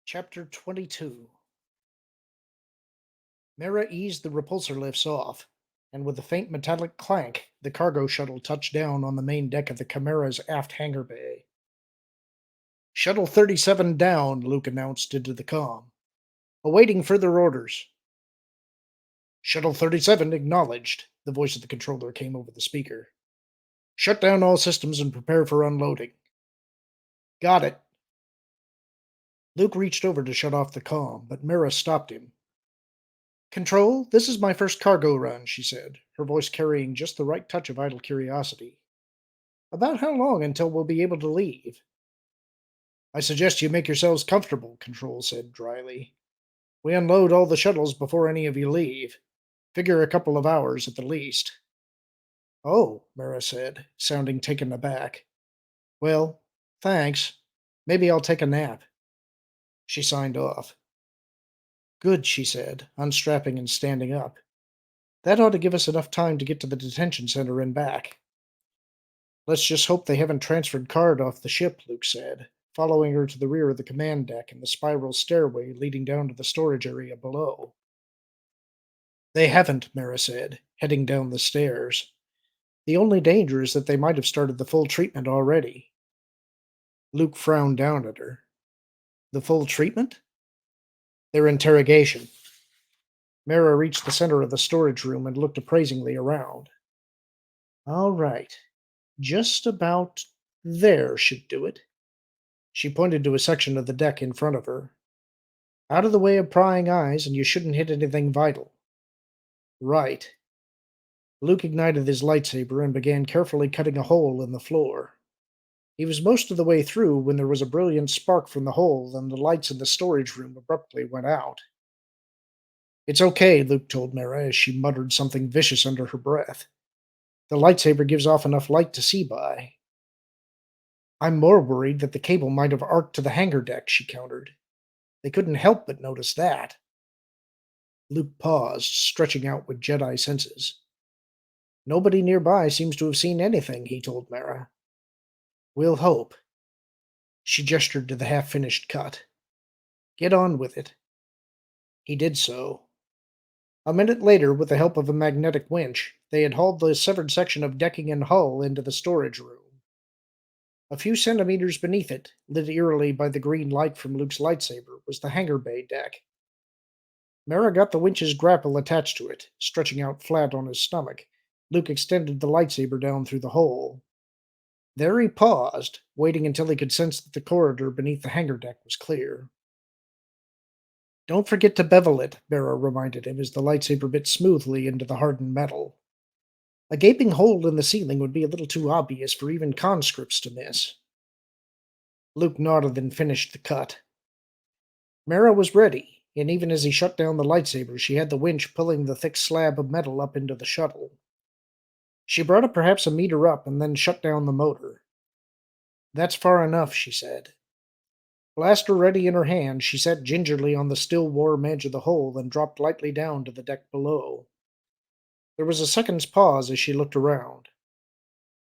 Chapter 22. Mara eased the repulsor lifts off, and with a faint metallic clank, the cargo shuttle touched down on the main deck of the Chimera's aft hangar bay. Shuttle 37 down, Luke announced into the comm. Awaiting further orders. Shuttle 37 acknowledged, the voice of the controller came over the speaker. Shut down all systems and prepare for unloading. Got it. Luke reached over to shut off the comm, but Mara stopped him. Control, this is my first cargo run, she said, her voice carrying just the right touch of idle curiosity. About how long until we'll be able to leave? I suggest you make yourselves comfortable, Control said dryly. We unload all the shuttles before any of you leave. Figure a couple of hours at the least. Oh, Mara said, sounding taken aback. Well, thanks. Maybe I'll take a nap. She signed off. Good, she said, unstrapping and standing up. That ought to give us enough time to get to the detention center and back. Let's just hope they haven't transferred Card off the ship, Luke said, following her to the rear of the command deck and the spiral stairway leading down to the storage area below. They haven't, Mara said, heading down the stairs. The only danger is that they might have started the full treatment already. Luke frowned down at her. The full treatment? Their interrogation. Mara reached the center of the storage room and looked appraisingly around. All right. Just about there should do it. She pointed to a section of the deck in front of her. Out of the way of prying eyes, and you shouldn't hit anything vital. Right. Luke ignited his lightsaber and began carefully cutting a hole in the floor. He was most of the way through when there was a brilliant spark from the hole, and the lights in the storage room abruptly went out. It's okay, Luke told Mara as she muttered something vicious under her breath. The lightsaber gives off enough light to see by. I'm more worried that the cable might have arced to the hangar deck, she countered. They couldn't help but notice that. Luke paused, stretching out with Jedi senses. Nobody nearby seems to have seen anything, he told Mara. We'll hope. She gestured to the half-finished cut. Get on with it. He did so. A minute later, with the help of a magnetic winch, they had hauled the severed section of decking and hull into the storage room. A few centimeters beneath it, lit eerily by the green light from Luke's lightsaber, was the hangar bay deck. Mara got the winch's grapple attached to it, stretching out flat on his stomach. Luke extended the lightsaber down through the hole. There he paused, waiting until he could sense that the corridor beneath the hangar deck was clear. Don't forget to bevel it, Mara reminded him as the lightsaber bit smoothly into the hardened metal. A gaping hole in the ceiling would be a little too obvious for even conscripts to miss. Luke nodded and finished the cut. Mara was ready, and even as he shut down the lightsaber, she had the winch pulling the thick slab of metal up into the shuttle. She brought it perhaps a meter up and then shut down the motor. That's far enough, she said. Blaster ready in her hand, she sat gingerly on the still warm edge of the hole and dropped lightly down to the deck below. There was a second's pause as she looked around.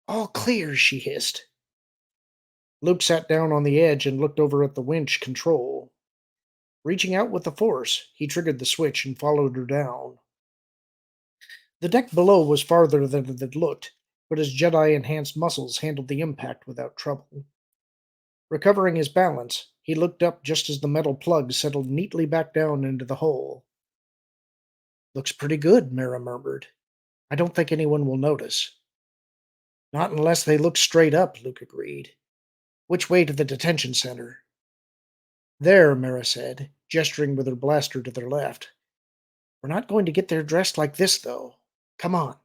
All clear, she hissed. Luke sat down on the edge and looked over at the winch control. Reaching out with the force, he triggered the switch and followed her down. The deck below was farther than it had looked, but his Jedi-enhanced muscles handled the impact without trouble. Recovering his balance, he looked up just as the metal plug settled neatly back down into the hole. Looks pretty good, Mara murmured. I don't think anyone will notice. Not unless they look straight up, Luke agreed. Which way to the detention center? There, Mara said, gesturing with her blaster to their left. We're not going to get there dressed like this, though. Come on.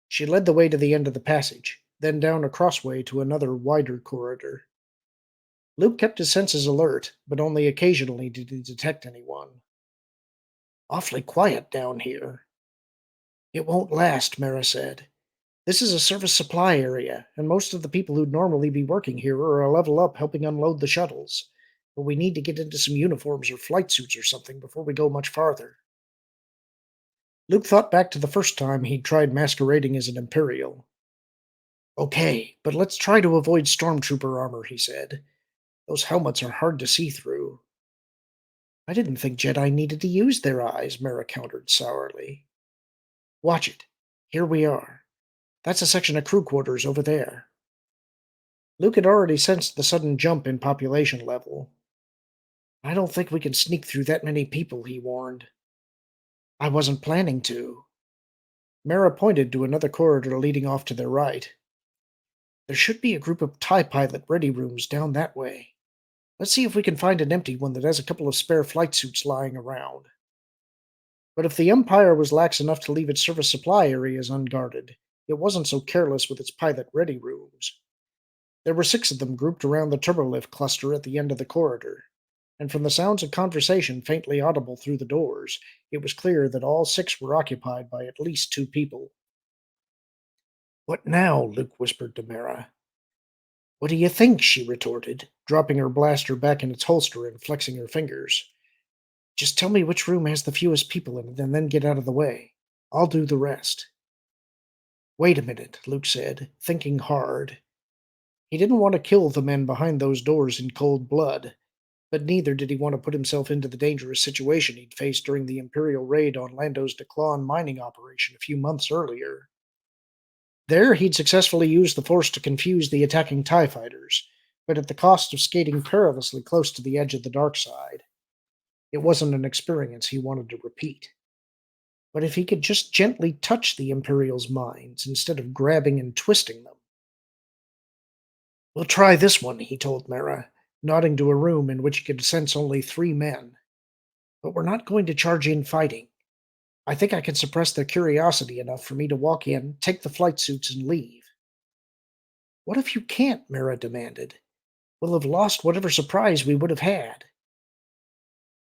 She led the way to the end of the passage, then down a crossway to another wider corridor. Luke kept his senses alert, but only occasionally did he detect anyone. Awfully quiet down here. It won't last, Mara said. This is a service supply area, and most of the people who'd normally be working here are a level up helping unload the shuttles. But we need to get into some uniforms or flight suits or something before we go much farther. Luke thought back to the first time he'd tried masquerading as an Imperial. Okay, but let's try to avoid stormtrooper armor, he said. Those helmets are hard to see through. I didn't think Jedi needed to use their eyes, Mara countered sourly. Watch it. Here we are. That's a section of crew quarters over there. Luke had already sensed the sudden jump in population level. I don't think we can sneak through that many people, he warned. I wasn't planning to. Mara pointed to another corridor leading off to their right. There should be a group of TIE pilot ready rooms down that way. Let's see if we can find an empty one that has a couple of spare flight suits lying around. But if the Empire was lax enough to leave its service supply areas unguarded, it wasn't so careless with its pilot ready rooms. There were 6 of them grouped around the turbolift cluster at the end of the corridor, and from the sounds of conversation faintly audible through the doors, it was clear that all 6 were occupied by at least 2 people. What now? Luke whispered to Mara. What do you think? She retorted, dropping her blaster back in its holster and flexing her fingers. Just tell me which room has the fewest people in it and then get out of the way. I'll do the rest. Wait a minute, Luke said, thinking hard. He didn't want to kill the men behind those doors in cold blood, but neither did he want to put himself into the dangerous situation he'd faced during the Imperial raid on Lando's Declawn mining operation a few months earlier. There, he'd successfully used the Force to confuse the attacking TIE fighters, but at the cost of skating perilously close to the edge of the dark side. It wasn't an experience he wanted to repeat. But if he could just gently touch the Imperials' minds instead of grabbing and twisting them. We'll try this one, he told Mara, nodding to a room in which he could sense only 3 men. But we're not going to charge in fighting. I think I can suppress their curiosity enough for me to walk in, take the flight suits, and leave. What if you can't? Mara demanded. We'll have lost whatever surprise we would have had.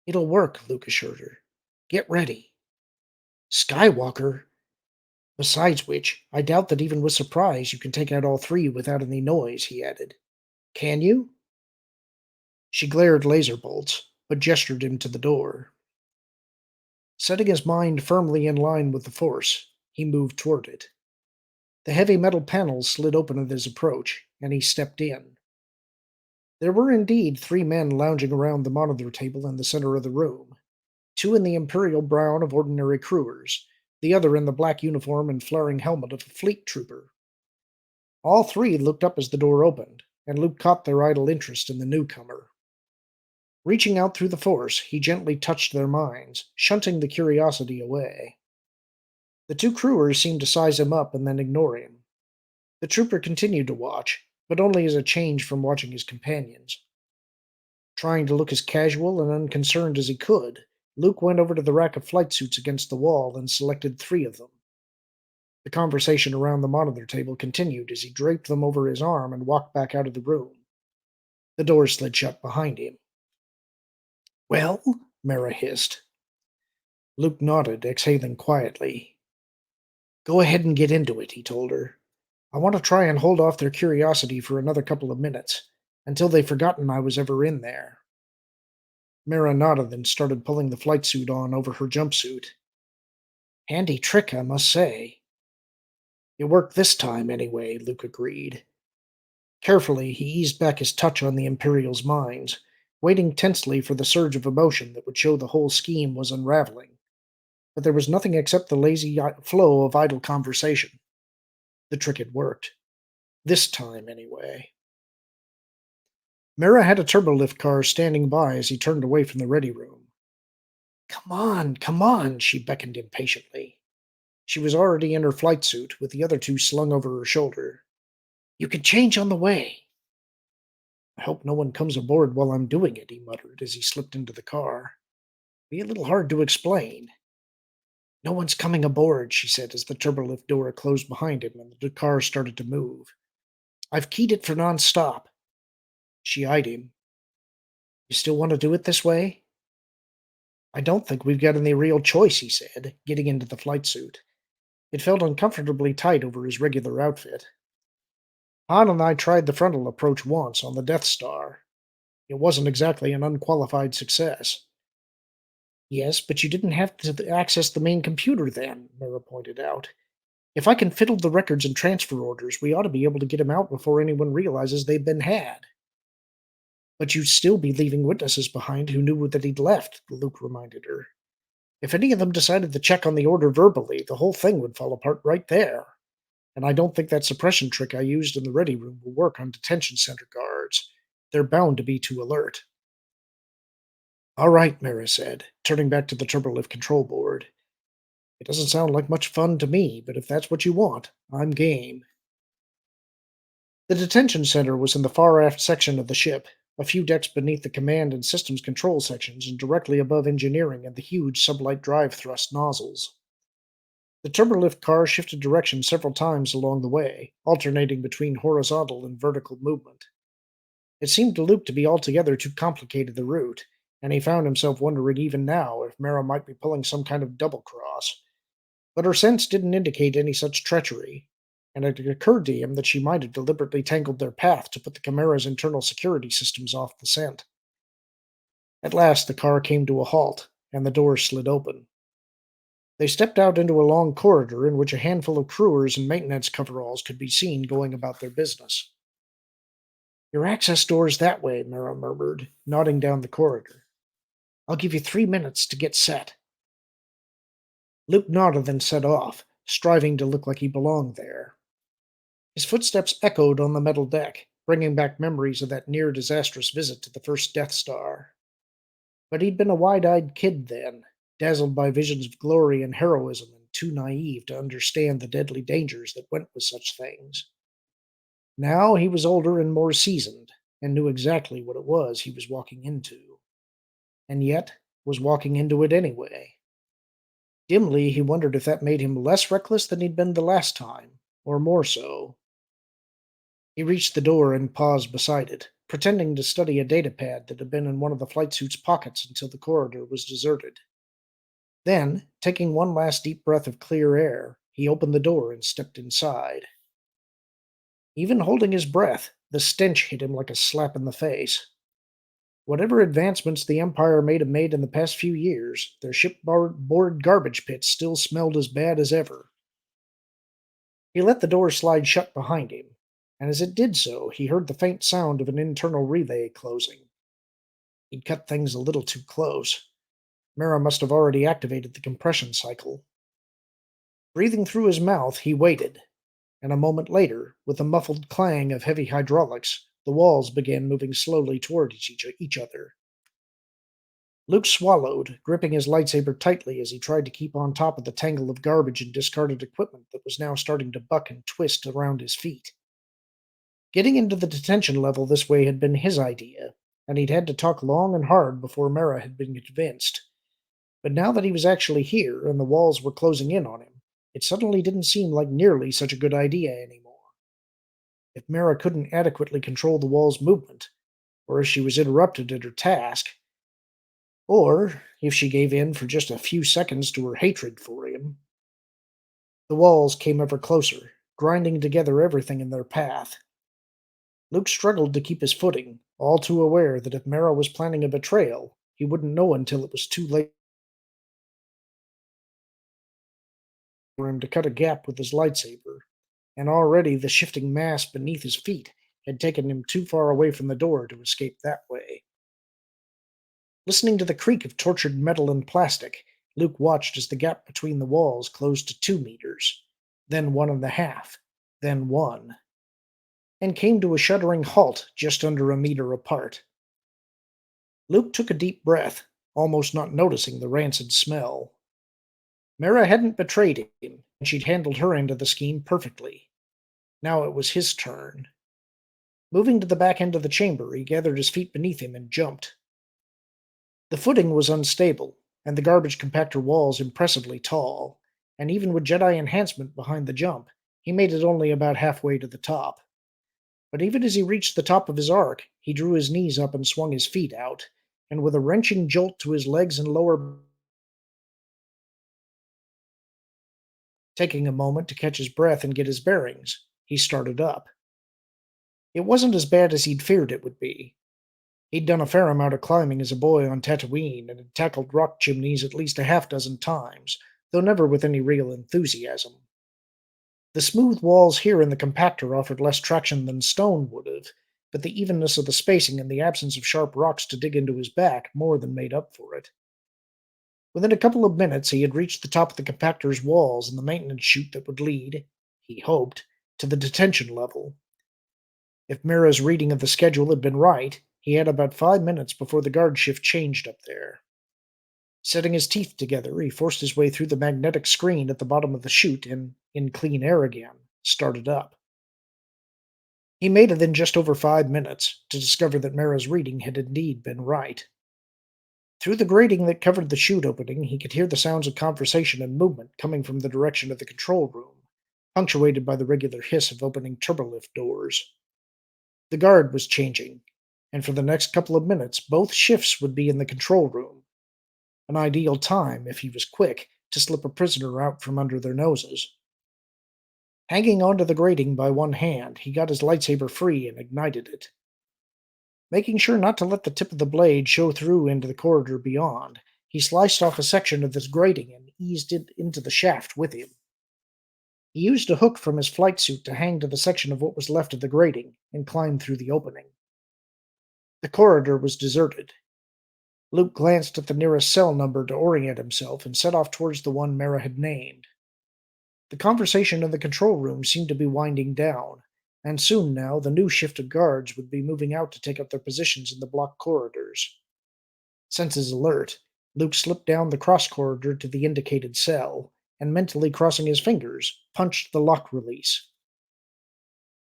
It'll work, Luke assured her. Get ready. Skywalker? Besides which, I doubt that even with surprise you can take out all 3 without any noise, he added. Can you? She glared laser bolts, but gestured him to the door. Setting his mind firmly in line with the Force, he moved toward it. The heavy metal panels slid open at his approach, and he stepped in. There were indeed 3 men lounging around the monitor table in the center of the room, 2 in the imperial brown of ordinary crewers, the other in the black uniform and flaring helmet of a fleet trooper. All 3 looked up as the door opened, and Luke caught their idle interest in the newcomer. Reaching out through the Force, he gently touched their minds, shunting the curiosity away. The 2 crewers seemed to size him up and then ignore him. The trooper continued to watch, but only as a change from watching his companions. Trying to look as casual and unconcerned as he could, Luke went over to the rack of flight suits against the wall and selected 3 of them. The conversation around the monitor table continued as he draped them over his arm and walked back out of the room. The door slid shut behind him. Well? Mara hissed. Luke nodded, exhaling quietly. Go ahead and get into it, he told her. I want to try and hold off their curiosity for another couple of minutes, until they've forgotten I was ever in there. Mara nodded and started pulling the flight suit on over her jumpsuit. Handy trick, I must say. It worked this time, anyway, Luke agreed. Carefully, he eased back his touch on the Imperials' minds, waiting tensely for the surge of emotion that would show the whole scheme was unraveling. But there was nothing except the lazy flow of idle conversation. The trick had worked. This time, anyway. Mara had a turbolift car standing by as he turned away from the ready room. Come on, she beckoned impatiently. She was already in her flight suit, with the other 2 slung over her shoulder. You can change on the way. I hope no one comes aboard while I'm doing it, he muttered as he slipped into the car. Be a little hard to explain. No one's coming aboard, she said as the turbolift door closed behind him and the car started to move. I've keyed it for non-stop. She eyed him. You still want to do it this way? I don't think we've got any real choice, he said, getting into the flight suit. It felt uncomfortably tight over his regular outfit. Han and I tried the frontal approach once on the Death Star. It wasn't exactly an unqualified success. Yes, but you didn't have to access the main computer then, Mara pointed out. If I can fiddle the records and transfer orders, we ought to be able to get him out before anyone realizes they've been had. But you'd still be leaving witnesses behind who knew that he'd left, Luke reminded her. If any of them decided to check on the order verbally, the whole thing would fall apart right there. And I don't think that suppression trick I used in the ready room will work on detention center guards. They're bound to be too alert. All right, Mara said, turning back to the turbolift control board. It doesn't sound like much fun to me, but if that's what you want, I'm game. The detention center was in the far aft section of the ship, a few decks beneath the command and systems control sections and directly above engineering and the huge sublight drive thrust nozzles. The turbolift car shifted direction several times along the way, alternating between horizontal and vertical movement. It seemed to Luke to be altogether too complicated a route, and he found himself wondering even now if Mara might be pulling some kind of double cross. But her sense didn't indicate any such treachery, and it occurred to him that she might have deliberately tangled their path to put the Chimera's internal security systems off the scent. At last the car came to a halt, and the doors slid open. They stepped out into a long corridor in which a handful of crewers in maintenance coveralls could be seen going about their business. Your access door's that way, Mara murmured, nodding down the corridor. I'll give you 3 minutes to get set. Luke nodded and set off, striving to look like he belonged there. His footsteps echoed on the metal deck, bringing back memories of that near disastrous visit to the first Death Star. But he'd been a wide-eyed kid then, dazzled by visions of glory and heroism and too naive to understand the deadly dangers that went with such things. Now he was older and more seasoned, and knew exactly what it was he was walking into. And yet was walking into it anyway. Dimly he wondered if that made him less reckless than he'd been the last time, or more so. He reached the door and paused beside it, pretending to study a datapad that had been in one of the flight suit's pockets until the corridor was deserted. Then, taking one last deep breath of clear air, he opened the door and stepped inside. Even holding his breath, the stench hit him like a slap in the face. Whatever advancements the Empire may have made in the past few years, their shipboard garbage pits still smelled as bad as ever. He let the door slide shut behind him, and as it did so, he heard the faint sound of an internal relay closing. He'd cut things a little too close. Mara must have already activated the compression cycle. Breathing through his mouth, he waited, and a moment later, with a muffled clang of heavy hydraulics, the walls began moving slowly toward each other. Luke swallowed, gripping his lightsaber tightly as he tried to keep on top of the tangle of garbage and discarded equipment that was now starting to buck and twist around his feet. Getting into the detention level this way had been his idea, and he'd had to talk long and hard before Mara had been convinced. But now that he was actually here and the walls were closing in on him, it suddenly didn't seem like nearly such a good idea anymore. If Mara couldn't adequately control the wall's movement, or if she was interrupted at her task, or if she gave in for just a few seconds to her hatred for him. The walls came ever closer, grinding together everything in their path. Luke struggled to keep his footing, all too aware that if Mara was planning a betrayal, he wouldn't know until it was too late for him to cut a gap with his lightsaber, and already the shifting mass beneath his feet had taken him too far away from the door to escape that way. Listening to the creak of tortured metal and plastic, Luke watched as the gap between the walls closed to 2 meters, then 1.5, then 1, and came to a shuddering halt just under a meter apart. Luke took a deep breath, almost not noticing the rancid smell. Mara hadn't betrayed him, and she'd handled her end of the scheme perfectly. Now it was his turn. Moving to the back end of the chamber, he gathered his feet beneath him and jumped. The footing was unstable, and the garbage compactor walls impressively tall, and even with Jedi enhancement behind the jump, he made it only about halfway to the top. But even as he reached the top of his arc, he drew his knees up and swung his feet out, and with a wrenching jolt to his legs and lower, taking a moment to catch his breath and get his bearings, he started up. It wasn't as bad as he'd feared it would be. He'd done a fair amount of climbing as a boy on Tatooine and had tackled rock chimneys at least a half-dozen times, though never with any real enthusiasm. The smooth walls here in the compactor offered less traction than stone would have, but the evenness of the spacing and the absence of sharp rocks to dig into his back more than made up for it. Within a couple of minutes, he had reached the top of the compactor's walls and the maintenance chute that would lead, he hoped, to the detention level. If Mira's reading of the schedule had been right, he had about 5 minutes before the guard shift changed up there. Setting his teeth together, he forced his way through the magnetic screen at the bottom of the chute and, in clean air again, started up. He made it in just over 5 minutes to discover that Mira's reading had indeed been right. Through the grating that covered the chute opening, he could hear the sounds of conversation and movement coming from the direction of the control room, punctuated by the regular hiss of opening turbolift doors. The guard was changing, and for the next couple of minutes both shifts would be in the control room. An ideal time, if he was quick, to slip a prisoner out from under their noses. Hanging onto the grating by one hand, he got his lightsaber free and ignited it. Making sure not to let the tip of the blade show through into the corridor beyond, he sliced off a section of this grating and eased it into the shaft with him. He used a hook from his flight suit to hang to the section of what was left of the grating and climbed through the opening. The corridor was deserted. Luke glanced at the nearest cell number to orient himself and set off towards the one Mara had named. The conversation in the control room seemed to be winding down, and soon now the new shift of guards would be moving out to take up their positions in the block corridors. Senses alert, Luke slipped down the cross corridor to the indicated cell, and mentally crossing his fingers, punched the lock release.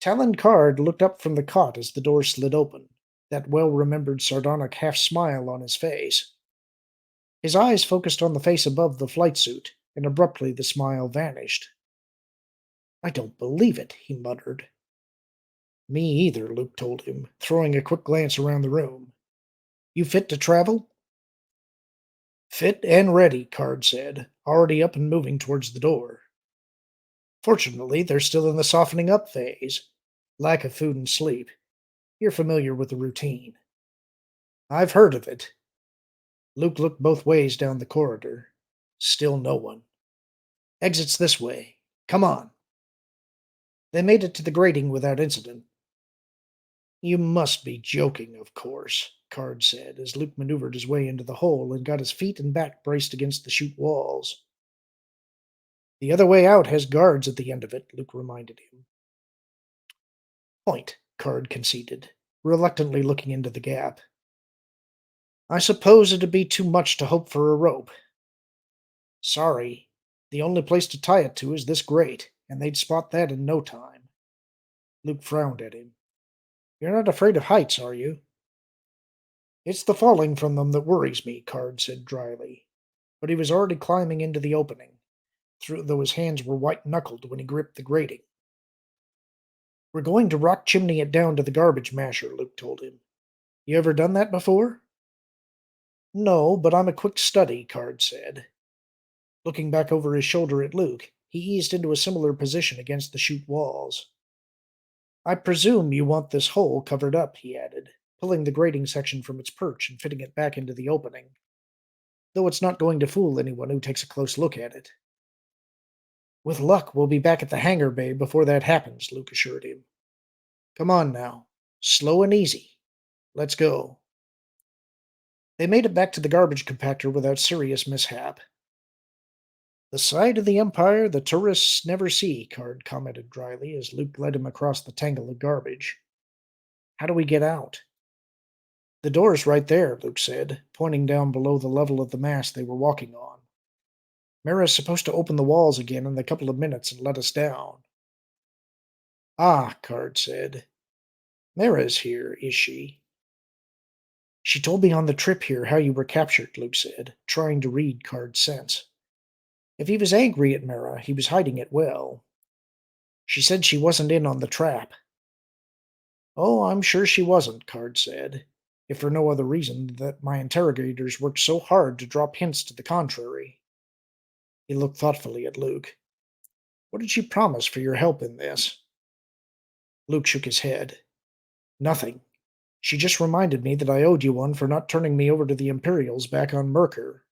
Talon Card looked up from the cot as the door slid open, that well-remembered sardonic half-smile on his face. His eyes focused on the face above the flight suit, and abruptly the smile vanished. "I don't believe it," he muttered. "Me either," Luke told him, throwing a quick glance around the room. "You fit to travel?" "Fit and ready," Card said, already up and moving towards the door. "Fortunately, they're still in the softening up phase. Lack of food and sleep. You're familiar with the routine." "I've heard of it." Luke looked both ways down the corridor. Still no one. "Exit's this way. Come on." They made it to the grating without incident. "You must be joking, of course," Card said, as Luke maneuvered his way into the hole and got his feet and back braced against the chute walls. "The other way out has guards at the end of it," Luke reminded him. "Point," Card conceded, reluctantly looking into the gap. "I suppose it'd be too much to hope for a rope." "Sorry. The only place to tie it to is this grate, and they'd spot that in no time." Luke frowned at him. "You're not afraid of heights, are you?" "It's the falling from them that worries me," Card said dryly. But he was already climbing into the opening, though his hands were white-knuckled when he gripped the grating. "We're going to rock chimney it down to the garbage masher," Luke told him. "You ever done that before?" "No, but I'm a quick study," Card said. Looking back over his shoulder at Luke, he eased into a similar position against the chute walls. "I presume you want this hole covered up," he added, pulling the grating section from its perch and fitting it back into the opening. "Though it's not going to fool anyone who takes a close look at it." "With luck, we'll be back at the hangar bay before that happens," Luke assured him. "Come on now. Slow and easy. Let's go." They made it back to the garbage compactor without serious mishap. "The side of the Empire the tourists never see," Card commented dryly as Luke led him across the tangle of garbage. "How do we get out?" "The door's right there," Luke said, pointing down below the level of the mast they were walking on. "Mira's supposed to open the walls again in a couple of minutes and let us down." "Ah," Card said. "Mira's here, is she?" "She told me on the trip here how you were captured," Luke said, trying to read Card's sense. If he was angry at Mira, he was hiding it well. "She said she wasn't in on the trap." "Oh, I'm sure she wasn't," Card said, if for no other reason than that my interrogators worked so hard to drop hints to the contrary. He looked thoughtfully at Luke. "What did she promise for your help in this?" Luke shook his head. "Nothing. She just reminded me that I owed you one for not turning me over to the Imperials back on Merkur."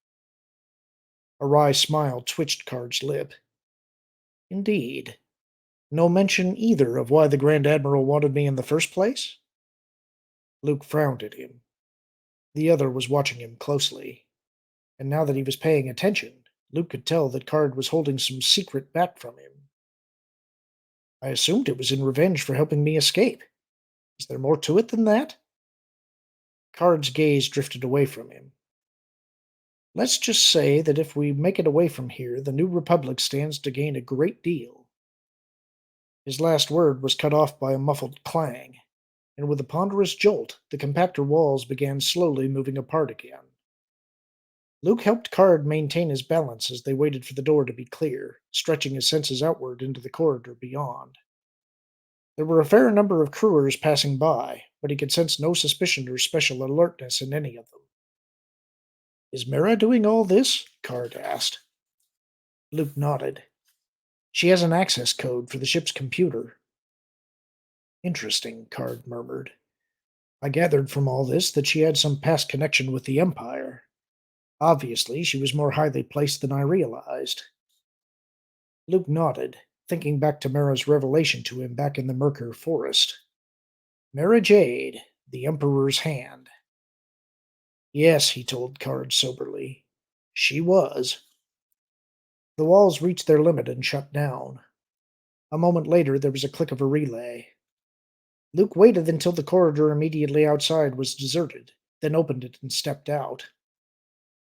A wry smile twitched Card's lip. "Indeed. No mention either of why the Grand Admiral wanted me in the first place?" Luke frowned at him. The other was watching him closely, and now that he was paying attention, Luke could tell that Card was holding some secret back from him. I assumed it was in revenge for helping me escape. Is there more to it than that? Card's gaze drifted away from him. Let's just say that if we make it away from here, the New Republic stands to gain a great deal. His last word was cut off by a muffled clang, and with a ponderous jolt, the compactor walls began slowly moving apart again. Luke helped Card maintain his balance as they waited for the door to be clear, stretching his senses outward into the corridor beyond. There were a fair number of crewers passing by, but he could sense no suspicion or special alertness in any of them. Is Mara doing all this? Card asked. Luke nodded. She has an access code for the ship's computer. Interesting, Card murmured. I gathered from all this that she had some past connection with the Empire. Obviously, she was more highly placed than I realized. Luke nodded, thinking back to Mara's revelation to him back in the Merkur forest. Mara Jade, the Emperor's hand. Yes, he told Card soberly. She was. The walls reached their limit and shut down. A moment later, there was a click of a relay. Luke waited until the corridor immediately outside was deserted, then opened it and stepped out.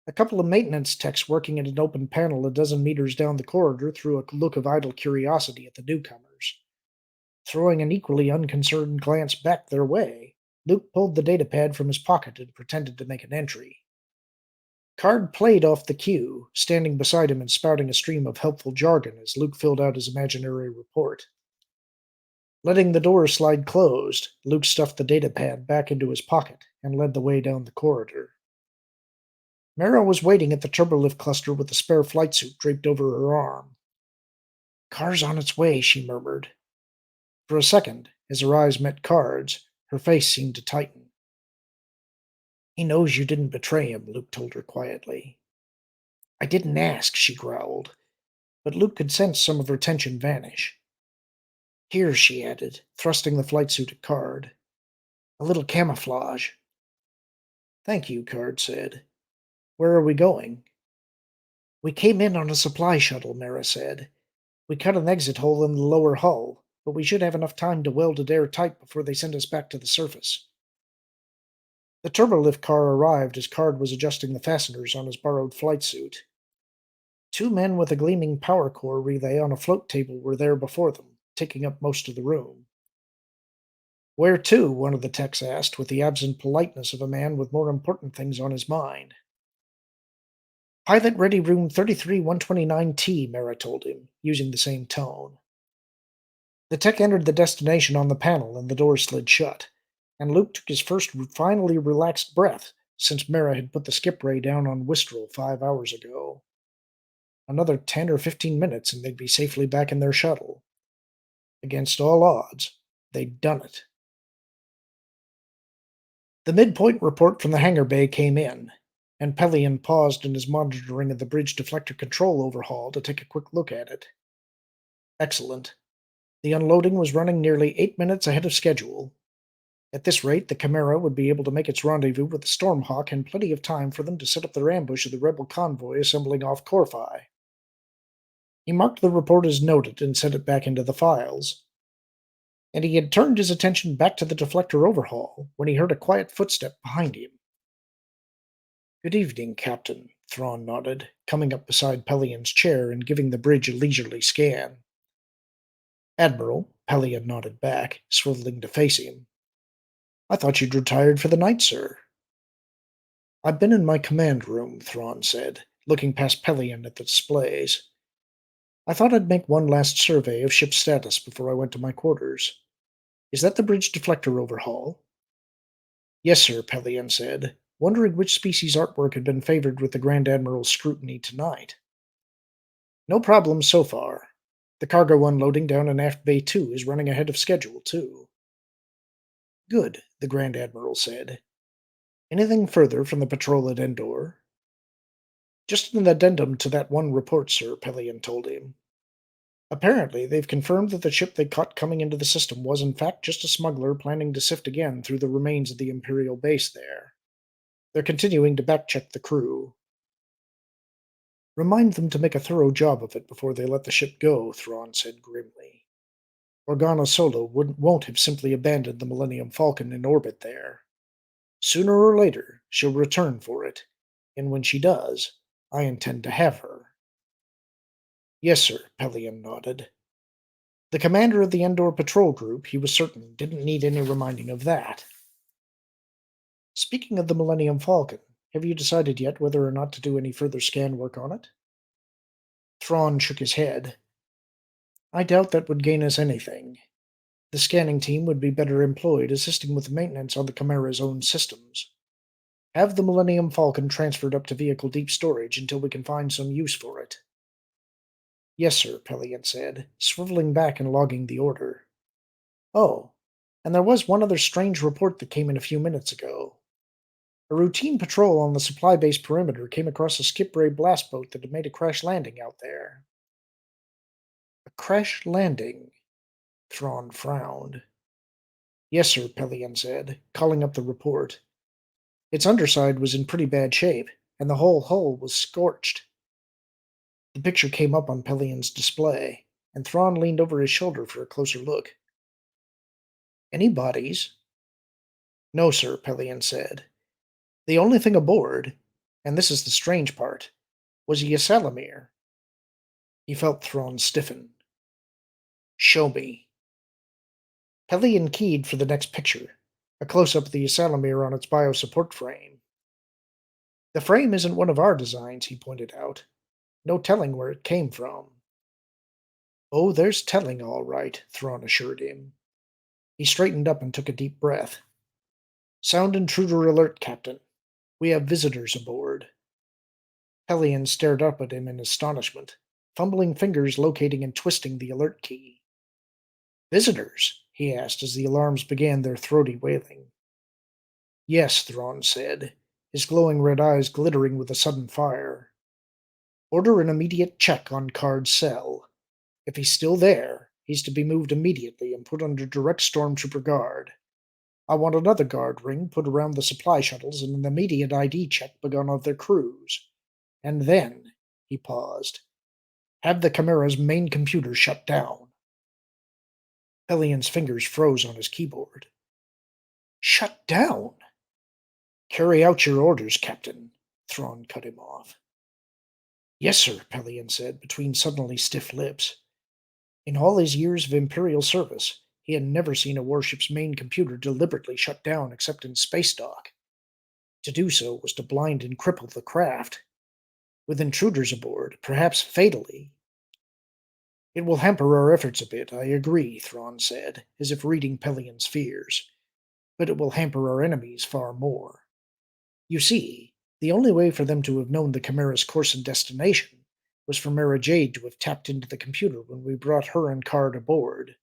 A couple of maintenance techs working at an open panel a dozen meters down the corridor threw a look of idle curiosity at the newcomers. Throwing an equally unconcerned glance back their way, Luke pulled the datapad from his pocket and pretended to make an entry. Card played off the cue, standing beside him and spouting a stream of helpful jargon as Luke filled out his imaginary report. Letting the door slide closed, Luke stuffed the datapad back into his pocket and led the way down the corridor. Mara was waiting at the turbolift cluster with the spare flight suit draped over her arm. Car's on its way, she murmured. For a second, as her eyes met Card's, her face seemed to tighten. He knows you didn't betray him, Luke told her quietly. I didn't ask, she growled, but Luke could sense some of her tension vanish. Here, she added, thrusting the flight suit at Card. A little camouflage. Thank you, Card said. Where are we going? We came in on a supply shuttle, Mara said. We cut an exit hole in the lower hull, but we should have enough time to weld it airtight before they send us back to the surface. The turbolift car arrived as Card was adjusting the fasteners on his borrowed flight suit. Two men with a gleaming power core relay on a float table were there before them, taking up most of the room. Where to? One of the techs asked, with the absent politeness of a man with more important things on his mind. Pilot ready room 33129T, Mara told him, using the same tone. The tech entered the destination on the panel and the door slid shut, and Luke took his first finally relaxed breath since Mara had put the skip ray down on Wistrel 5 hours ago. Another 10 or 15 minutes and they'd be safely back in their shuttle. Against all odds, they'd done it. The midpoint report from the hangar bay came in, and Pelion paused in his monitoring of the bridge deflector control overhaul to take a quick look at it. Excellent. The unloading was running nearly 8 minutes ahead of schedule. At this rate, the Chimera would be able to make its rendezvous with the Stormhawk in plenty of time for them to set up their ambush of the rebel convoy assembling off Corphi. He marked the report as noted and sent it back into the files. And he had turned his attention back to the deflector overhaul when he heard a quiet footstep behind him. Good evening, Captain, Thrawn nodded, coming up beside Pelion's chair and giving the bridge a leisurely scan. Admiral, Pelion nodded back, swiveling to face him. I thought you'd retired for the night, sir. I've been in my command room, Thrawn said, looking past Pelion at the displays. I thought I'd make one last survey of ship status before I went to my quarters. Is that the bridge deflector overhaul? Yes, sir, Pelion said, wondering which species artwork had been favored with the Grand Admiral's scrutiny tonight. No problems so far. The cargo unloading down in Aft Bay 2 is running ahead of schedule, too. Good, the Grand Admiral said. Anything further from the patrol at Endor? Just an addendum to that one report, sir, Pelion told him. Apparently, they've confirmed that the ship they caught coming into the system was in fact just a smuggler planning to sift again through the remains of the Imperial base there. They're continuing to backcheck the crew. Remind them to make a thorough job of it before they let the ship go, Thrawn said grimly. Organa Solo won't have simply abandoned the Millennium Falcon in orbit there. Sooner or later, she'll return for it, and when she does, I intend to have her. Yes, sir, Pelion nodded. The commander of the Endor patrol group, he was certain, didn't need any reminding of that. Speaking of the Millennium Falcon, have you decided yet whether or not to do any further scan work on it? Thrawn shook his head. I doubt that would gain us anything. The scanning team would be better employed assisting with the maintenance on the Chimera's own systems. Have the Millennium Falcon transferred up to vehicle deep storage until we can find some use for it. Yes, sir, Pelion said, swiveling back and logging the order. Oh, and there was one other strange report that came in a few minutes ago. A routine patrol on the supply base perimeter came across a Skipray blast boat that had made a crash landing out there. A crash landing? Thrawn frowned. Yes, sir, Pelion said, calling up the report. Its underside was in pretty bad shape, and the whole hull was scorched. The picture came up on Pelion's display, and Thrawn leaned over his shoulder for a closer look. Any bodies? No, sir, Pelion said. The only thing aboard, and this is the strange part, was a Ysalamir. He felt Thrawn stiffen. Show me. Pelion keyed for the next picture, a close-up of the Ysalamir on its biosupport frame. The frame isn't one of our designs, he pointed out. No telling where it came from. Oh, there's telling, all right, Thrawn assured him. He straightened up and took a deep breath. Sound intruder alert, Captain. We have visitors aboard. Pelion stared up at him in astonishment, fumbling fingers locating and twisting the alert key. Visitors? He asked as the alarms began their throaty wailing. Yes, Thrawn said, his glowing red eyes glittering with a sudden fire. Order an immediate check on Card's cell. If he's still there, he's to be moved immediately and put under direct stormtrooper guard. I want another guard ring put around the supply shuttles and an immediate ID check begun of their crews. And then, he paused, have the Chimera's main computer shut down. Pelion's fingers froze on his keyboard. Shut down? Carry out your orders, Captain, Thrawn cut him off. Yes, sir, Pelion said, between suddenly stiff lips. In all his years of Imperial service, he had never seen a warship's main computer deliberately shut down except in space dock. To do so was to blind and cripple the craft. With intruders aboard, perhaps fatally. It will hamper our efforts a bit, I agree, Thrawn said, as if reading Pelion's fears. But it will hamper our enemies far more. You see, the only way for them to have known the Chimera's course and destination was for Mara Jade to have tapped into the computer when we brought her and Card aboard.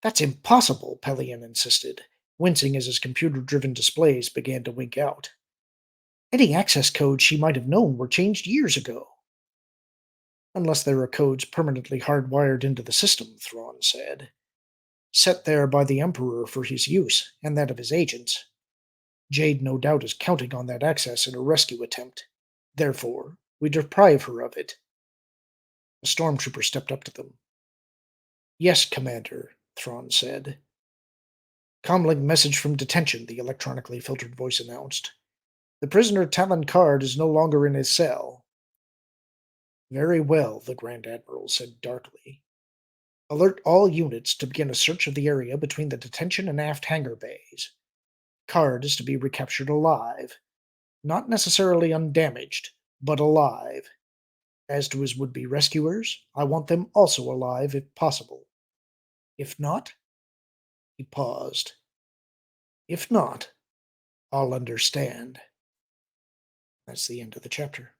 That's impossible, Pelion insisted, wincing as his computer-driven displays began to wink out. Any access codes she might have known were changed years ago. Unless there are codes permanently hardwired into the system, Thrawn said. Set there by the Emperor for his use and that of his agents. Jade no doubt is counting on that access in a rescue attempt. Therefore, we deprive her of it. A stormtrooper stepped up to them. Yes, Commander, Thrawn said. Comlink message from detention, the electronically filtered voice announced. The prisoner Talon Card is no longer in his cell. Very well, the Grand Admiral said darkly. Alert all units to begin a search of the area between the detention and aft hangar bays. Card is to be recaptured alive. Not necessarily undamaged, but alive. As to his would-be rescuers, I want them also alive if possible. If not, he paused. If not, I'll understand. That's the end of the chapter.